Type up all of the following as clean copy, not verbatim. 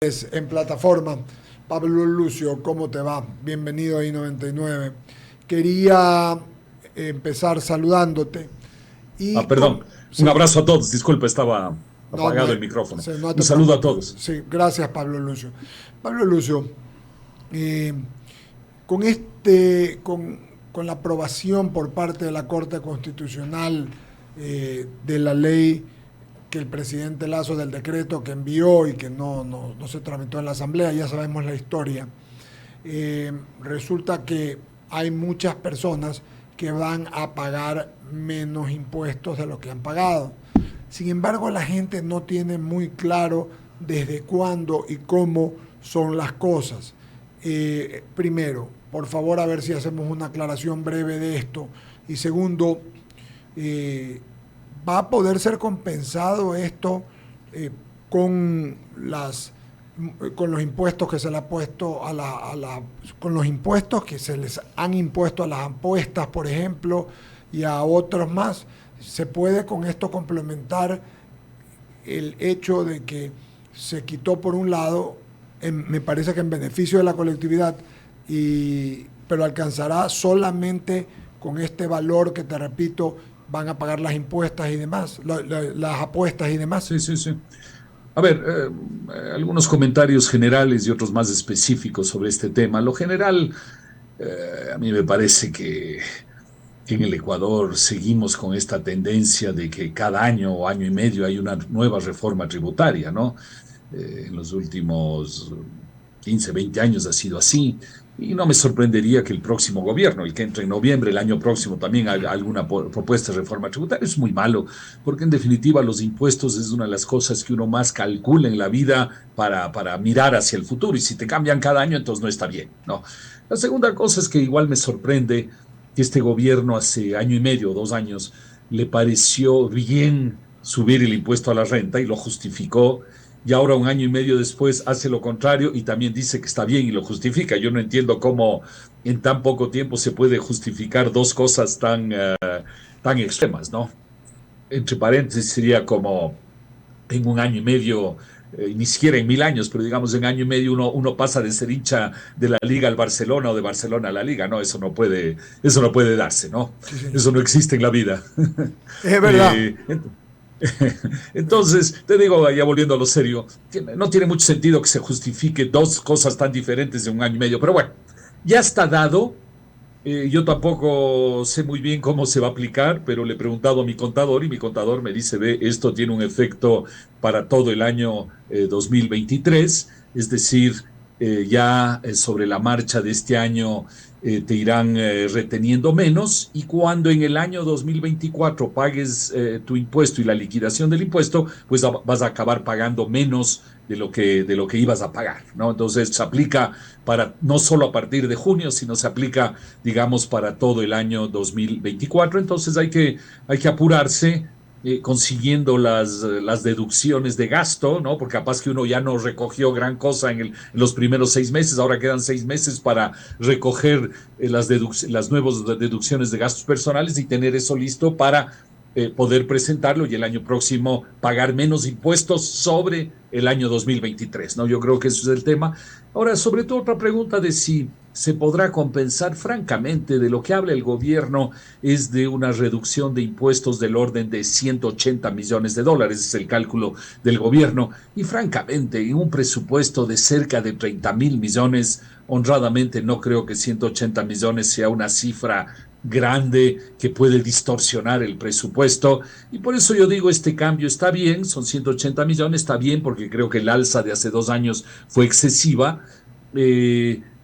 En plataforma. Pablo Lucio, ¿cómo te va? Bienvenido a I99. Quería empezar saludándote y Perdón. Un sí, abrazo a todos. Disculpa, estaba no, no, apagado el micrófono. sí, no Un te saludo a preocupes. todos. Sí, gracias Pablo Lucio. Pablo Lucio, eh, con con la aprobación por parte de la Corte Constitucional de la ley que el presidente Lazo del decreto que envió y que no se tramitó en la Asamblea, ya sabemos la historia. Resulta que hay muchas personas que van a pagar menos impuestos de lo que han pagado. Sin embargo, la gente no tiene muy claro desde cuándo y cómo son las cosas. Primero, por favor, a ver si hacemos una aclaración breve de esto. Y segundo, eh, ¿va a poder ser compensado esto eh, con las con los impuestos que se le ha puesto con los impuestos que se les han impuesto a las apuestas, por ejemplo, y a otros más? ¿Se puede con esto complementar el hecho de que se quitó por un lado, me parece que en beneficio de la colectividad, pero alcanzará solamente con este valor que te repito, van a pagar las impuestas y demás, las apuestas y demás? Sí, sí, sí. A ver, algunos comentarios generales y otros más específicos sobre este tema. Lo general, a mí me parece que en el Ecuador seguimos con esta tendencia de que cada año o año y medio hay una nueva reforma tributaria, ¿no? En los últimos 15, 20 años ha sido así. Y no me sorprendería que el próximo gobierno, el que entre en noviembre, el año próximo, también haga alguna propuesta de reforma tributaria. Es muy malo, porque en definitiva los impuestos es una de las cosas que uno más calcula en la vida para mirar hacia el futuro. Y si te cambian cada año, entonces no está bien, ¿no? La segunda cosa es que igual me sorprende que este gobierno hace año y medio, 2 años, le pareció bien subir el impuesto a la renta y lo justificó, y ahora un año y medio después hace lo contrario y también dice que está bien y lo justifica. Yo no entiendo cómo en tan poco tiempo se puede justificar dos cosas tan extremas, ¿no? Entre paréntesis sería como en un año y medio, ni siquiera en 1000 años, pero digamos en año y medio uno pasa de ser hincha de la Liga al Barcelona o de Barcelona a la Liga. No, eso no puede darse, ¿no? Sí, señor. Eso no existe en la vida. Es verdad. Eh, entonces, te digo, ya volviendo a lo serio, no tiene mucho sentido que se justifique dos cosas tan diferentes en un año y medio, pero bueno, ya está dado. Yo tampoco sé muy bien cómo se va a aplicar, pero le he preguntado a mi contador y mi contador me dice, ve, esto tiene un efecto para todo el año 2023, es decir, ya sobre la marcha de este año te irán reteniendo menos, y cuando en el año 2024 pagues tu impuesto y la liquidación del impuesto, pues vas a acabar pagando menos de lo que ibas a pagar, ¿no? Entonces se aplica para no solo a partir de junio, sino se aplica, digamos, para todo el año 2024. Entonces hay que apurarse consiguiendo las deducciones de gasto, ¿no? Porque capaz que uno ya no recogió gran cosa en los primeros 6 meses, ahora quedan 6 meses para recoger las nuevas deducciones de gastos personales y tener eso listo para poder presentarlo y el año próximo pagar menos impuestos sobre el año 2023, ¿no? Yo creo que eso es el tema. Ahora, sobre todo, otra pregunta de si se podrá compensar. Francamente, de lo que habla el gobierno es de una reducción de impuestos del orden de 180 millones de dólares, es el cálculo del gobierno. Y francamente, en un presupuesto de cerca de 30.000 millones, honradamente no creo que 180 millones sea una cifra grande que puede distorsionar el presupuesto, y por eso yo digo, este cambio está bien, son 180 millones, está bien porque creo que el alza de hace 2 años fue excesiva,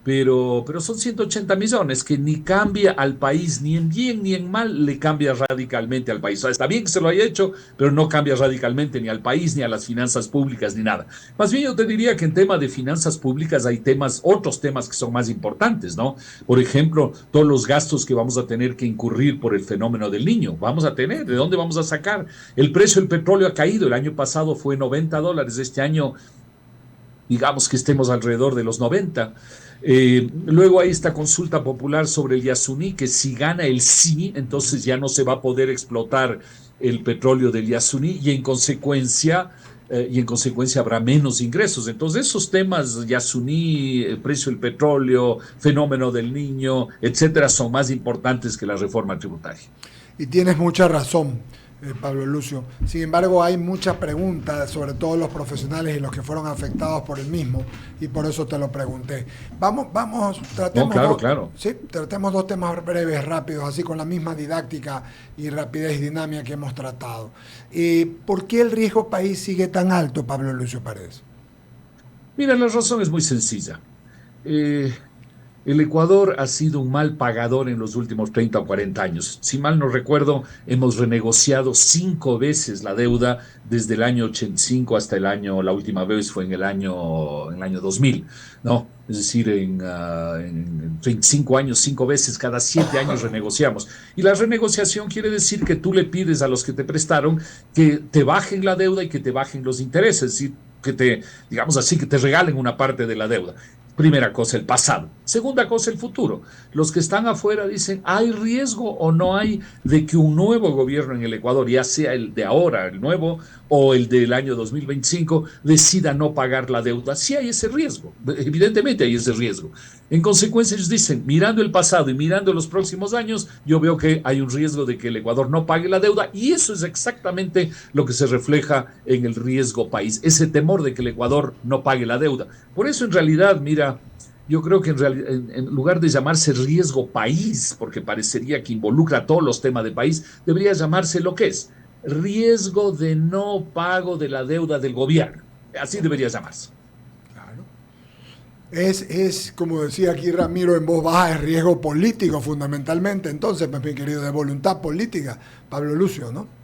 pero son 180 millones que ni cambia al país, ni en bien ni en mal le cambia radicalmente al país. O sea, está bien que se lo haya hecho, pero no cambia radicalmente ni al país, ni a las finanzas públicas, ni nada. Más bien yo te diría que en tema de finanzas públicas hay otros temas que son más importantes, ¿no? Por ejemplo, todos los gastos que vamos a tener que incurrir por el fenómeno del niño. Vamos a tener, ¿de dónde vamos a sacar? El precio del petróleo ha caído, el año pasado fue $90, este año digamos que estemos alrededor de los 90. Luego hay esta consulta popular sobre el Yasuní, que si gana el sí, entonces ya no se va a poder explotar el petróleo del Yasuní, y en consecuencia y en consecuencia habrá menos ingresos. Entonces esos temas, Yasuní, el precio del petróleo, fenómeno del niño, etcétera, son más importantes que la reforma tributaria. Y tienes mucha razón, Pablo Lucio. Sin embargo, hay muchas preguntas, sobre todo los profesionales y los que fueron afectados por el mismo, y por eso te lo pregunté. No, claro, claro. Sí, tratemos dos temas breves, rápidos, así con la misma didáctica y rapidez y dinámica que hemos tratado. ¿Por qué el riesgo país sigue tan alto, Pablo Lucio Paredes? Mira, la razón es muy sencilla. Eh, El Ecuador ha sido un mal pagador en los últimos 30 o 40 años. Si mal no recuerdo, hemos renegociado 5 veces la deuda desde el año 85 hasta la última vez fue en el año 2000, ¿no? Es decir, en 25 años, 5 veces, cada 7 años renegociamos. Y la renegociación quiere decir que tú le pides a los que te prestaron que te bajen la deuda y que te bajen los intereses, es decir, digamos así, que te regalen una parte de la deuda. Primera cosa, el pasado. Segunda cosa, el futuro. Los que están afuera dicen, ¿hay riesgo o no hay de que un nuevo gobierno en el Ecuador, ya sea el de ahora, el nuevo, o el del año 2025, decida no pagar la deuda? Sí hay ese riesgo, evidentemente hay ese riesgo. En consecuencia, ellos dicen, mirando el pasado y mirando los próximos años, yo veo que hay un riesgo de que el Ecuador no pague la deuda, y eso es exactamente lo que se refleja en el riesgo país, ese temor de que el Ecuador no pague la deuda. Por eso, en realidad, mira, yo creo que en lugar de llamarse riesgo país, porque parecería que involucra todos los temas de país, debería llamarse lo que es, riesgo de no pago de la deuda del gobierno. Así debería llamarse. Claro. Como decía aquí Ramiro, en voz baja, es riesgo político fundamentalmente. Entonces, pues, mi querido, de voluntad política, Pablo Lucio, ¿no?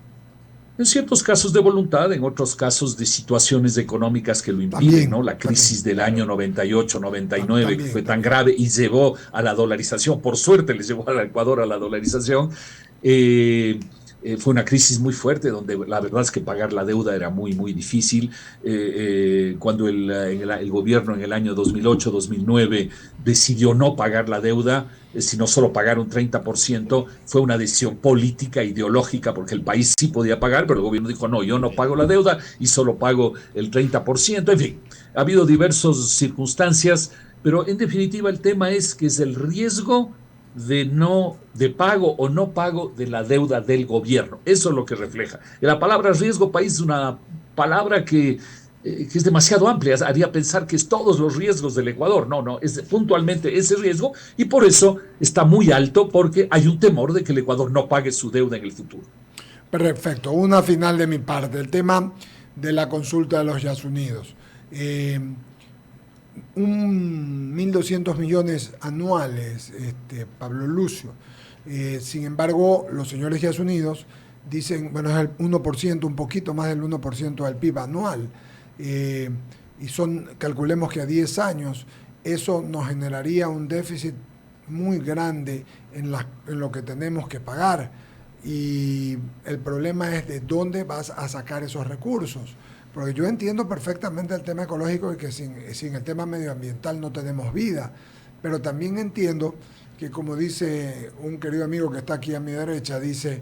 En ciertos casos de voluntad, en otros casos de situaciones económicas que lo impiden, También, ¿no? La crisis también, del año 98, 99, que fue tan también. grave y llevó a la dolarización, por suerte les llevó al Ecuador a la dolarización. Eh, Fue una crisis muy fuerte donde la verdad es que pagar la deuda era muy, muy difícil. Cuando el gobierno en el año 2008, 2009 decidió no pagar la deuda, sino solo pagar un 30%, fue una decisión política, ideológica, porque el país sí podía pagar, pero el gobierno dijo, no, yo no pago la deuda y solo pago el 30%. En fin, ha habido diversas circunstancias, pero en definitiva el tema es que es el riesgo de pago o no pago de la deuda del gobierno. Eso es lo que refleja. Y la palabra riesgo país es una palabra que es demasiado amplia, haría pensar que es todos los riesgos del Ecuador. No, no, es puntualmente ese riesgo y por eso está muy alto porque hay un temor de que el Ecuador no pague su deuda en el futuro. Perfecto. Una final de mi parte. El tema de la consulta de los Yasunidos. Eh, 1.200 millones anuales, Pablo Lucio. Sin embargo, los señores Estados Unidos dicen, bueno, es el 1%, un poquito más del 1% del PIB anual. Eh, y calculemos que a 10 años, eso nos generaría un déficit muy grande en lo que tenemos que pagar. Y el problema es de dónde vas a sacar esos recursos. Porque yo entiendo perfectamente el tema ecológico y que sin el tema medioambiental no tenemos vida, pero también entiendo que, como dice un querido amigo que está aquí a mi derecha, dice,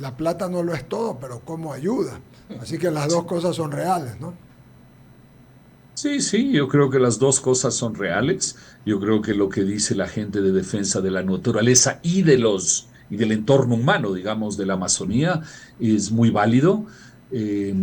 la plata no lo es todo, pero ¿cómo ayuda? Así que las dos cosas son reales, ¿no? Sí, sí, yo creo que las dos cosas son reales. Yo creo que lo que dice la gente de defensa de la naturaleza y del entorno humano, digamos, de la Amazonía, es muy válido. Eh,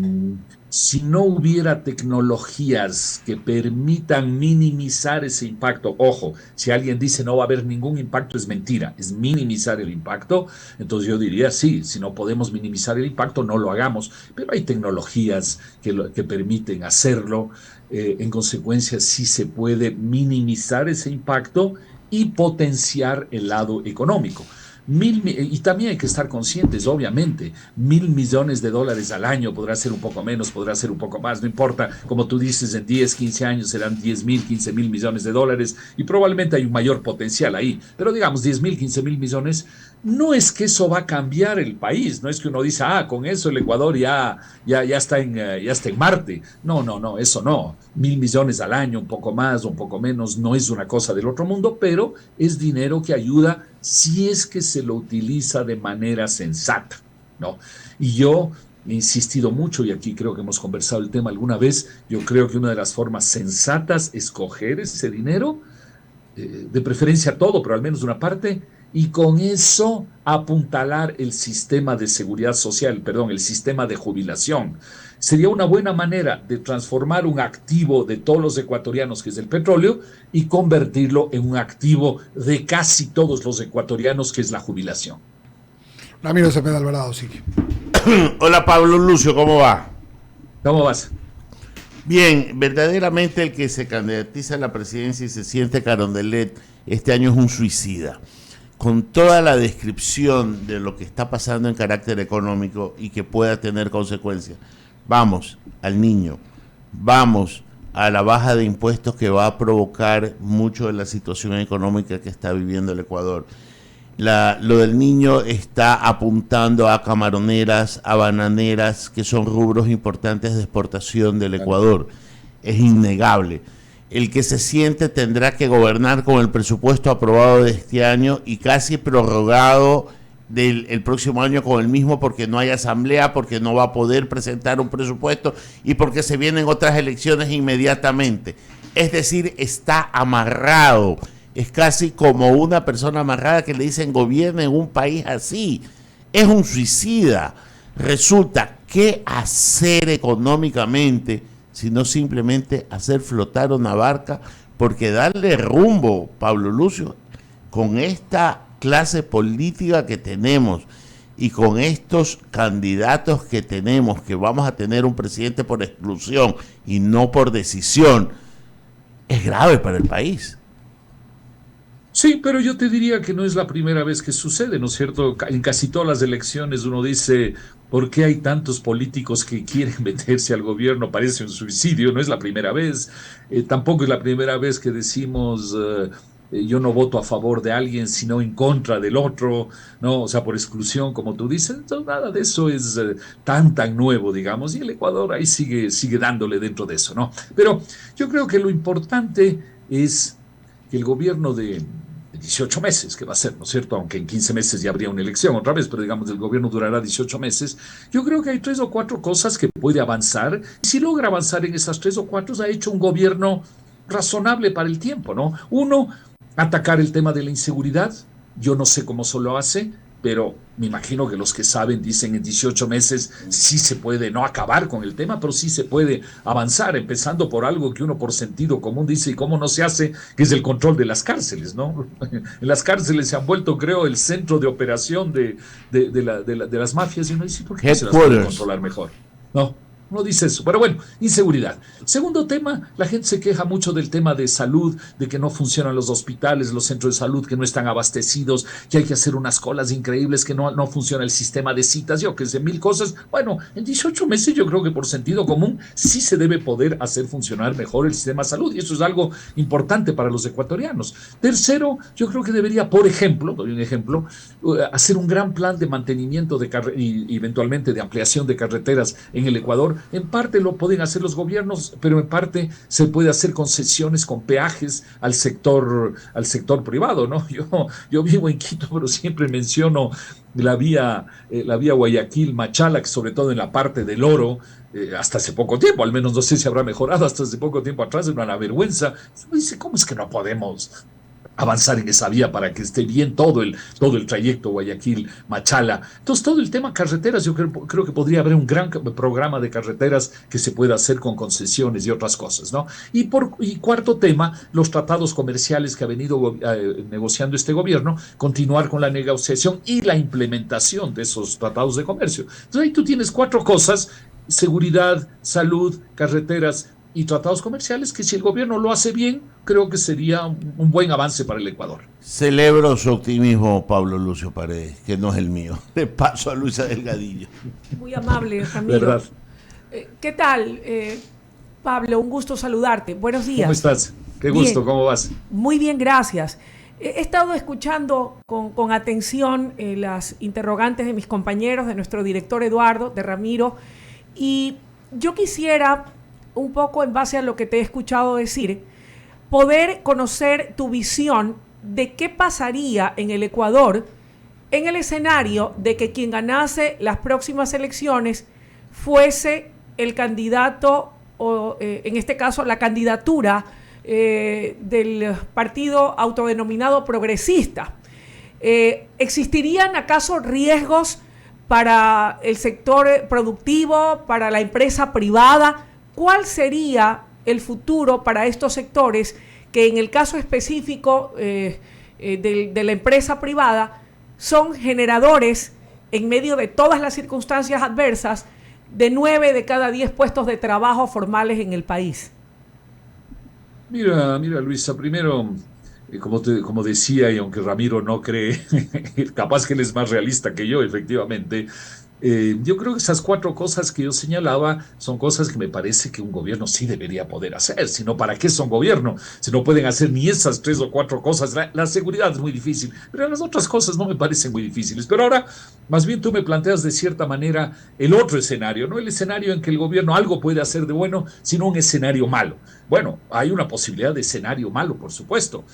si no hubiera tecnologías que permitan minimizar ese impacto, ojo, si alguien dice no va a haber ningún impacto, es mentira, es minimizar el impacto. Entonces yo diría, sí, si no podemos minimizar el impacto, no lo hagamos, pero hay tecnologías que permiten hacerlo. En consecuencia, sí se puede minimizar ese impacto y potenciar el lado económico. Y también hay que estar conscientes, obviamente, 1.000 millones de dólares al año, podrá ser un poco menos, podrá ser un poco más, no importa, como tú dices, en 10, 15 años serán 10.000, 15.000 millones de dólares y probablemente hay un mayor potencial ahí, pero digamos 10.000, 15.000 millones, no es que eso va a cambiar el país, no es que uno dice, con eso el Ecuador ya está en Marte, no, no, no, eso no, 1.000 millones al año, un poco más, un poco menos, no es una cosa del otro mundo, pero es dinero que ayuda si es que se lo utiliza de manera sensata, ¿no? Y yo he insistido mucho, y aquí creo que hemos conversado el tema alguna vez, yo creo que una de las formas sensatas es coger ese dinero, de preferencia todo, pero al menos una parte, y con eso apuntalar el sistema de seguridad social, perdón, el sistema de jubilación. Sería una buena manera de transformar un activo de todos los ecuatorianos, que es el petróleo, y convertirlo en un activo de casi todos los ecuatorianos, que es la jubilación. Ramiro Cepeda Alvarado, sigue. Hola Pablo Lucio, ¿cómo va? ¿Cómo vas? Bien, verdaderamente el que se candidatiza a la presidencia y se siente Carondelet este año es un suicida. Con toda la descripción de lo que está pasando en carácter económico y que pueda tener consecuencias. Vamos al niño, vamos a la baja de impuestos que va a provocar mucho de la situación económica que está viviendo el Ecuador. Lo del niño está apuntando a camaroneras, a bananeras, que son rubros importantes de exportación del Ecuador. Es innegable. El que se siente tendrá que gobernar con el presupuesto aprobado de este año y casi prorrogado el próximo año con el mismo, porque no hay asamblea, porque no va a poder presentar un presupuesto y porque se vienen otras elecciones inmediatamente. Es decir, está amarrado. Es casi como una persona amarrada que le dicen gobierna en un país así. Es un suicida. Resulta, ¿qué hacer económicamente sino simplemente hacer flotar una barca? Porque darle rumbo, Pablo Lucio, con esta clase política que tenemos y con estos candidatos que tenemos, que vamos a tener un presidente por exclusión y no por decisión, es grave para el país. Sí, pero yo te diría que no es la primera vez que sucede, ¿no es cierto? En casi todas las elecciones uno dice, ¿por qué hay tantos políticos que quieren meterse al gobierno? Parece un suicidio, no es la primera vez. Tampoco es la primera vez que decimos, yo no voto a favor de alguien, sino en contra del otro, ¿no? O sea, por exclusión, como tú dices. Entonces, nada de eso es tan nuevo, digamos, y el Ecuador ahí sigue dándole dentro de eso, ¿no? Pero yo creo que lo importante es que el gobierno de 18 meses, que va a ser, ¿no es cierto? Aunque en 15 meses ya habría una elección otra vez, pero digamos el gobierno durará 18 meses. Yo creo que hay 3 o 4 cosas que puede avanzar, y si logra avanzar en esas 3 o 4, ha hecho un gobierno razonable para el tiempo, ¿no? Uno, atacar el tema de la inseguridad. Yo no sé cómo solo hace, pero me imagino que los que saben dicen en 18 meses sí se puede no acabar con el tema, pero sí se puede avanzar, empezando por algo que uno por sentido común dice, ¿y cómo no se hace? Que es el control de las cárceles, ¿no? En las cárceles se han vuelto, creo, el centro de operación de las mafias, y uno dice, ¿por qué no se las puede controlar mejor? No. No dice eso, pero bueno, inseguridad. Segundo tema, la gente se queja mucho del tema de salud, de que no funcionan los hospitales, los centros de salud, que no están abastecidos, que hay que hacer unas colas increíbles, que no funciona el sistema de citas, yo que sé, 1000 cosas. Bueno, en 18 meses yo creo que por sentido común sí se debe poder hacer funcionar mejor el sistema de salud, y eso es algo importante para los ecuatorianos. Tercero, yo creo que debería, por ejemplo, doy un ejemplo, hacer un gran plan de mantenimiento y eventualmente de ampliación de carreteras en el Ecuador. En parte lo pueden hacer los gobiernos, pero en parte se puede hacer concesiones con peajes al sector privado, ¿no? Yo vivo en Quito, pero siempre menciono la vía Guayaquil-Machala, que sobre todo en la parte del Oro, hasta hace poco tiempo, al menos no sé si habrá mejorado, hasta hace poco tiempo atrás era una vergüenza. Uno dice, ¿cómo es que no podemos avanzar en esa vía para que esté bien todo el trayecto Guayaquil-Machala? Entonces, todo el tema carreteras, yo creo que podría haber un gran programa de carreteras que se pueda hacer con concesiones y otras cosas, ¿no? Y cuarto tema, los tratados comerciales que ha venido negociando este gobierno, continuar con la negociación y la implementación de esos tratados de comercio. Entonces, ahí tú tienes 4 cosas: seguridad, salud, carreteras y tratados comerciales, que si el gobierno lo hace bien, creo que sería un buen avance para el Ecuador. Celebro su optimismo, Pablo Lucio Paredes, que no es el mío. Le paso a Luisa Delgadillo. Muy amable, Ramiro. ¿Verdad? ¿Qué tal, Pablo? Un gusto saludarte. Buenos días. ¿Cómo estás? Qué gusto, bien. ¿Cómo vas? Muy bien, gracias. He estado escuchando con atención las interrogantes de mis compañeros, de nuestro director Eduardo, de Ramiro, y yo quisiera, un poco en base a lo que te he escuchado decir, poder conocer tu visión de qué pasaría en el Ecuador en el escenario de que quien ganase las próximas elecciones fuese el candidato, o en este caso la candidatura del partido autodenominado progresista. ¿Existirían acaso riesgos para el sector productivo, para la empresa privada? ¿Cuál sería el futuro para estos sectores que en el caso específico de la empresa privada son generadores, en medio de todas las circunstancias adversas, de 9 de cada 10 puestos de trabajo formales en el país? Mira, Luisa, primero, como decía, y aunque Ramiro no cree, capaz que él es más realista que yo, efectivamente, yo creo que esas 4 cosas que yo señalaba son cosas que me parece que un gobierno sí debería poder hacer. Si no, ¿para qué son gobierno? Si no pueden hacer ni esas 3 o 4 cosas, la seguridad es muy difícil, pero las otras cosas no me parecen muy difíciles. Pero ahora, más bien tú me planteas de cierta manera el otro escenario, no el escenario en que el gobierno algo puede hacer de bueno, sino un escenario malo. Bueno, hay una posibilidad de escenario malo, por supuesto.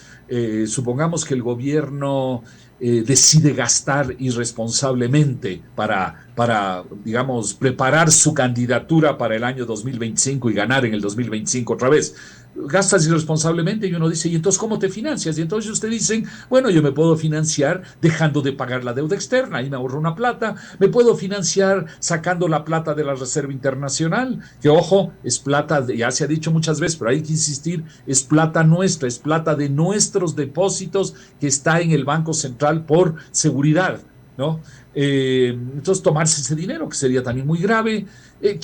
Supongamos que el gobierno decide gastar irresponsablemente para, digamos, preparar su candidatura para el año 2025 y ganar en el 2025 otra vez. Gastas irresponsablemente y uno dice, ¿y entonces cómo te financias? Y entonces ustedes dicen, bueno, yo me puedo financiar dejando de pagar la deuda externa, ahí me ahorro una plata, me puedo financiar sacando la plata de la Reserva Internacional, que ojo, es plata, ya se ha dicho muchas veces, pero hay que insistir, es plata nuestra, es plata de nuestros depósitos que está en el Banco Central por seguridad, ¿no? Entonces tomarse ese dinero, que sería también muy grave.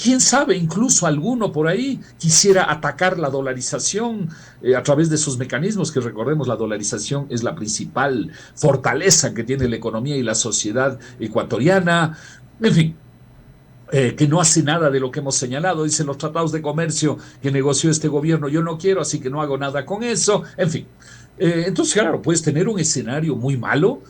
Quién sabe, incluso alguno por ahí quisiera atacar la dolarización a través de esos mecanismos, que recordemos, la dolarización es la principal fortaleza que tiene la economía y la sociedad ecuatoriana. En fin, que no hace nada de lo que hemos señalado. Dicen los tratados de comercio que negoció este gobierno, yo no quiero, así que no hago nada con eso. En fin, entonces claro, puedes tener un escenario muy malo,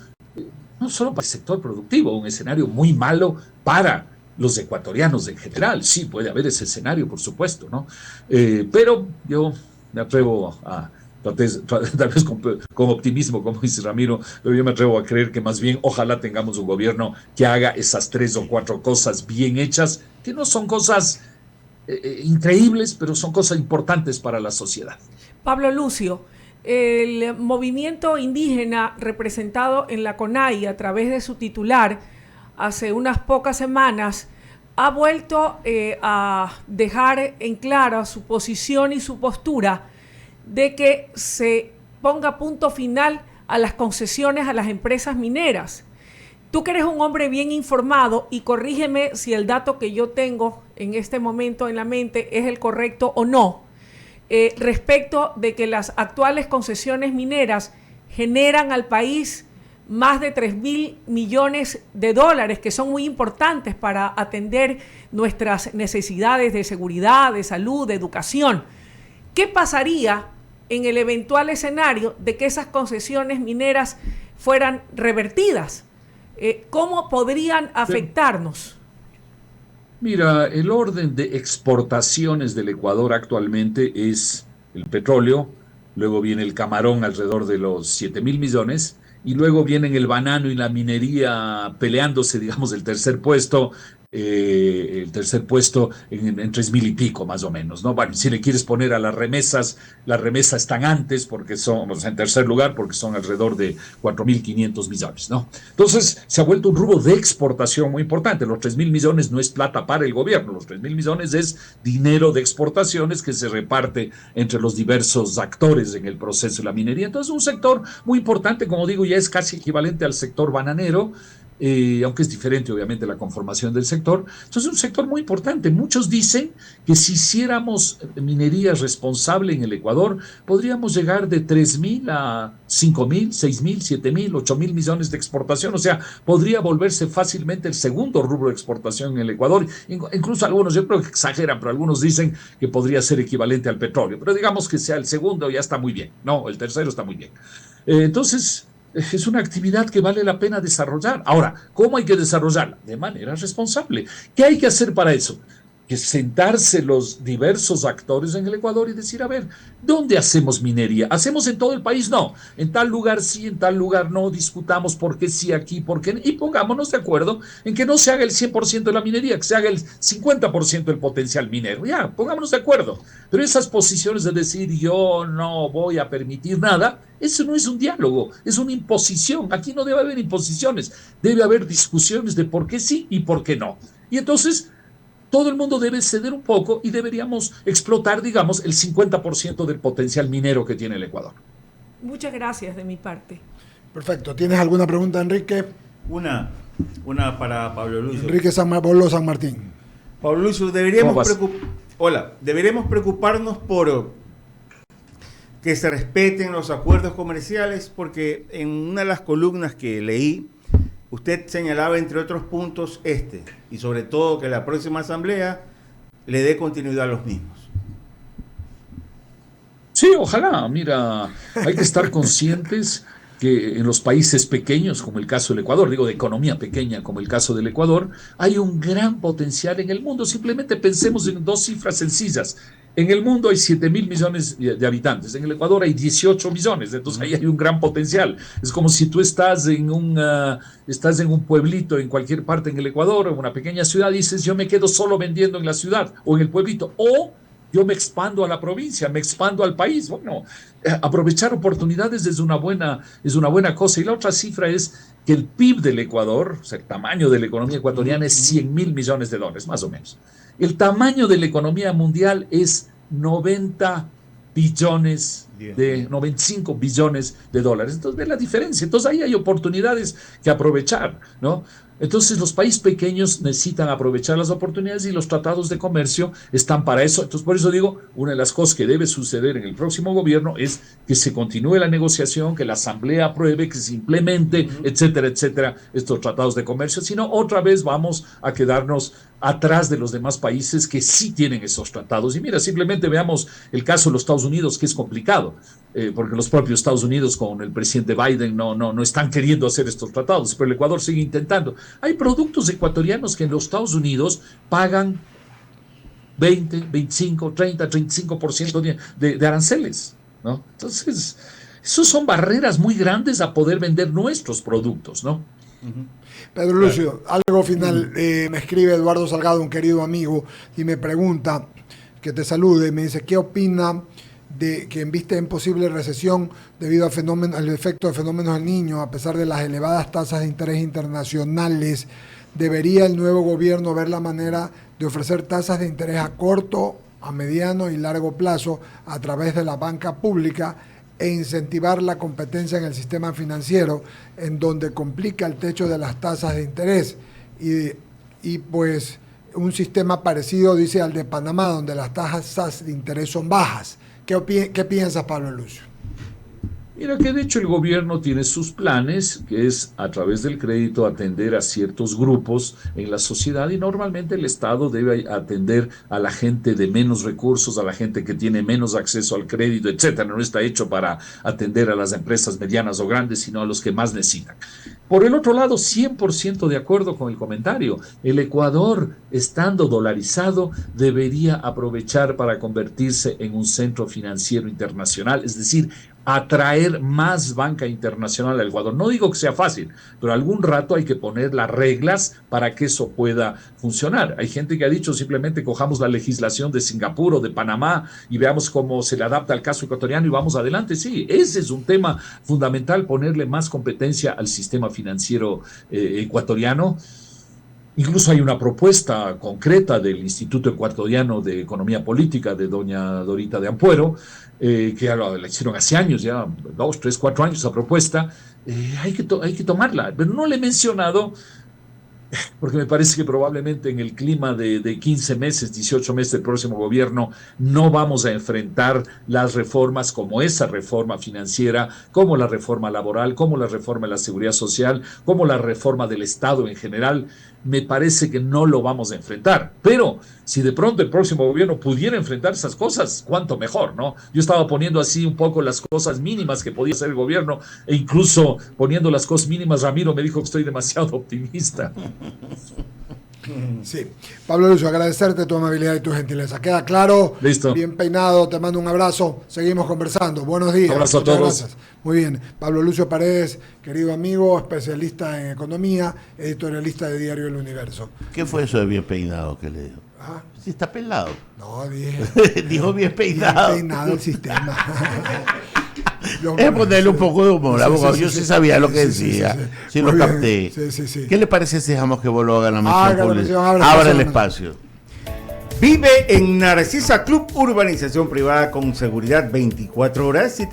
no solo para el sector productivo, un escenario muy malo para los ecuatorianos en general. Sí, puede haber ese escenario, por supuesto, ¿no? Pero yo me atrevo a, tal vez con optimismo, como dice Ramiro, pero yo me atrevo a creer que más bien ojalá tengamos un gobierno que haga esas 3 o 4 cosas bien hechas, que no son cosas increíbles, pero son cosas importantes para la sociedad. Pablo Lucio, el movimiento indígena representado en la CONAIE a través de su titular hace unas pocas semanas ha vuelto a dejar en claro su posición y su postura de que se ponga punto final a las concesiones a las empresas mineras. Tú que eres un hombre bien informado, y corrígeme si el dato que yo tengo en este momento en la mente es el correcto o no, respecto de que las actuales concesiones mineras generan al país más de 3.000 millones de dólares, que son muy importantes para atender nuestras necesidades de seguridad, de salud, de educación. ¿Qué pasaría en el eventual escenario de que esas concesiones mineras fueran revertidas? ¿Cómo podrían afectarnos? Mira, el orden de exportaciones del Ecuador actualmente es el petróleo, luego viene el camarón alrededor de los 7.000 millones, y luego vienen el banano y la minería peleándose, digamos, el tercer puesto en 3.000 y pico más o menos, ¿no? Bueno, si le quieres poner a las remesas están antes porque son, o sea, en tercer lugar porque son alrededor de 4.500 millones, ¿no? Entonces se ha vuelto un rubro de exportación muy importante. Los 3.000 millones no es plata para el gobierno, los 3.000 millones es dinero de exportaciones que se reparte entre los diversos actores en el proceso de la minería. Entonces un sector muy importante, como digo, ya es casi equivalente al sector bananero, aunque es diferente obviamente la conformación del sector. Entonces es un sector muy importante. Muchos dicen que si hiciéramos minería responsable en el Ecuador, podríamos llegar de 3.000 a 5.000, 6.000, 7.000, 8.000 millones de exportación. O sea, podría volverse fácilmente el segundo rubro de exportación en el Ecuador. Incluso algunos, yo creo que exageran, pero algunos dicen que podría ser equivalente al petróleo. Pero digamos que sea el segundo, ya está muy bien. No, el tercero está muy bien. Entonces es una actividad que vale la pena desarrollar. Ahora, ¿cómo hay que desarrollarla? De manera responsable. ¿Qué hay que hacer para eso? que sentarse los diversos actores en el Ecuador y decir, a ver, ¿dónde hacemos minería? ¿Hacemos en todo el país? No. En tal lugar sí, en tal lugar no. Discutamos por qué sí aquí, por qué no. Y pongámonos de acuerdo en que no se haga el 100% de la minería, que se haga el 50% del potencial minero. Ya, pongámonos de acuerdo. Pero esas posiciones de decir yo no voy a permitir nada, eso no es un diálogo, es una imposición. Aquí no debe haber imposiciones, debe haber discusiones de por qué sí y por qué no. Y entonces todo el mundo debe ceder un poco y deberíamos explotar, digamos, el 50% del potencial minero que tiene el Ecuador. Muchas gracias de mi parte. Perfecto. ¿Tienes alguna pregunta, Enrique? Una para Pablo Lucio. Enrique San Martín. Pablo Lucio, deberíamos preocuparnos por que se respeten los acuerdos comerciales, porque en una de las columnas que leí, usted señalaba, entre otros puntos, y sobre todo que la próxima asamblea le dé continuidad a los mismos. Sí, ojalá. Mira, hay que estar conscientes que en los países pequeños, como el caso del Ecuador, digo de economía pequeña, como el caso del Ecuador, hay un gran potencial en el mundo. Simplemente pensemos en dos cifras sencillas. En el mundo hay 7.000 millones de habitantes, en el Ecuador hay 18 millones, entonces ahí hay un gran potencial. Es como si tú estás en un pueblito en cualquier parte en el Ecuador, en una pequeña ciudad, y dices, yo me quedo solo vendiendo en la ciudad o en el pueblito, o yo me expando a la provincia, me expando al país. Bueno, aprovechar oportunidades es una buena cosa. Y la otra cifra es que el PIB del Ecuador, o sea, el tamaño de la economía ecuatoriana es 100.000 millones de dólares, más o menos. El tamaño de la economía mundial es 95 billones de dólares. Entonces, ve la diferencia. Entonces, ahí hay oportunidades que aprovechar, ¿no? Entonces, los países pequeños necesitan aprovechar las oportunidades y los tratados de comercio están para eso. Entonces, por eso digo, una de las cosas que debe suceder en el próximo gobierno es que se continúe la negociación, que la Asamblea apruebe, que se implemente, etcétera, etcétera, estos tratados de comercio. Si no, otra vez vamos a quedarnos atrás de los demás países que sí tienen esos tratados. Y mira, simplemente veamos el caso de los Estados Unidos, que es complicado. Porque los propios Estados Unidos con el presidente Biden no están queriendo hacer estos tratados, pero el Ecuador sigue intentando. Hay productos ecuatorianos que en los Estados Unidos pagan 20, 25, 30, 35% de aranceles, ¿no? Entonces, esos son barreras muy grandes a poder vender nuestros productos, ¿no? Pedro Lucio, algo final. Me escribe Eduardo Salgado, un querido amigo, y me pregunta, que te salude, me dice, ¿qué opina de que en vista de posible recesión debido al efecto de fenómenos del Niño, a pesar de las elevadas tasas de interés internacionales, debería el nuevo gobierno ver la manera de ofrecer tasas de interés a corto, a mediano y largo plazo a través de la banca pública e incentivar la competencia en el sistema financiero, en donde complica el techo de las tasas de interés y pues un sistema parecido, dice, al de Panamá, donde las tasas de interés son bajas? ¿Qué piensas, Pablo Lucio? Mira que de hecho el gobierno tiene sus planes, que es a través del crédito atender a ciertos grupos en la sociedad, y normalmente el Estado debe atender a la gente de menos recursos, a la gente que tiene menos acceso al crédito, etcétera. No está hecho para atender a las empresas medianas o grandes, sino a los que más necesitan. Por el otro lado, 100% de acuerdo con el comentario. El Ecuador, estando dolarizado, debería aprovechar para convertirse en un centro financiero internacional, es decir, atraer más banca internacional al Ecuador. No digo que sea fácil, pero algún rato hay que poner las reglas para que eso pueda funcionar. Hay gente que ha dicho simplemente cojamos la legislación de Singapur o de Panamá y veamos cómo se le adapta al caso ecuatoriano y vamos adelante. Sí, ese es un tema fundamental, ponerle más competencia al sistema financiero ecuatoriano. Incluso hay una propuesta concreta del Instituto Ecuatoriano de Economía Política de doña Dorita de Ampuero, que la hicieron hace años, ya 2, 3, 4 años esa propuesta. Hay que tomarla, pero no le he mencionado porque me parece que probablemente en el clima de 15 meses, 18 meses del próximo gobierno, no vamos a enfrentar las reformas como esa reforma financiera, como la reforma laboral, como la reforma de la seguridad social, como la reforma del Estado en general. Me parece que no lo vamos a enfrentar, pero si de pronto el próximo gobierno pudiera enfrentar esas cosas, cuánto mejor, ¿no? Yo estaba poniendo así un poco las cosas mínimas que podía hacer el gobierno, e incluso poniendo las cosas mínimas, Ramiro me dijo que estoy demasiado optimista. Sí. Pablo Lucio, agradecerte tu amabilidad y tu gentileza. Queda claro. Listo. Bien peinado, te mando un abrazo. Seguimos conversando. Buenos días. Abrazo a Muchas todos. gracias. Muy bien. Pablo Lucio Paredes, querido amigo, especialista en economía, editorialista de Diario El Universo. ¿Qué fue eso de bien peinado que le dijo? Ah, Sí, está pelado. no, dije. Dijo bien peinado. Bien peinado el sistema. Es ponerle un poco de humor, abogado. Yo sí sabía lo que sí, decía. sí. Sí, Muy lo bien. capté. Sí. ¿Qué le parece si dejamos que vos lo haga la Haga mención la pública? mención, abra Abra el espacio. espacio. Vive en Narcisa Club, urbanización privada con seguridad 24 horas.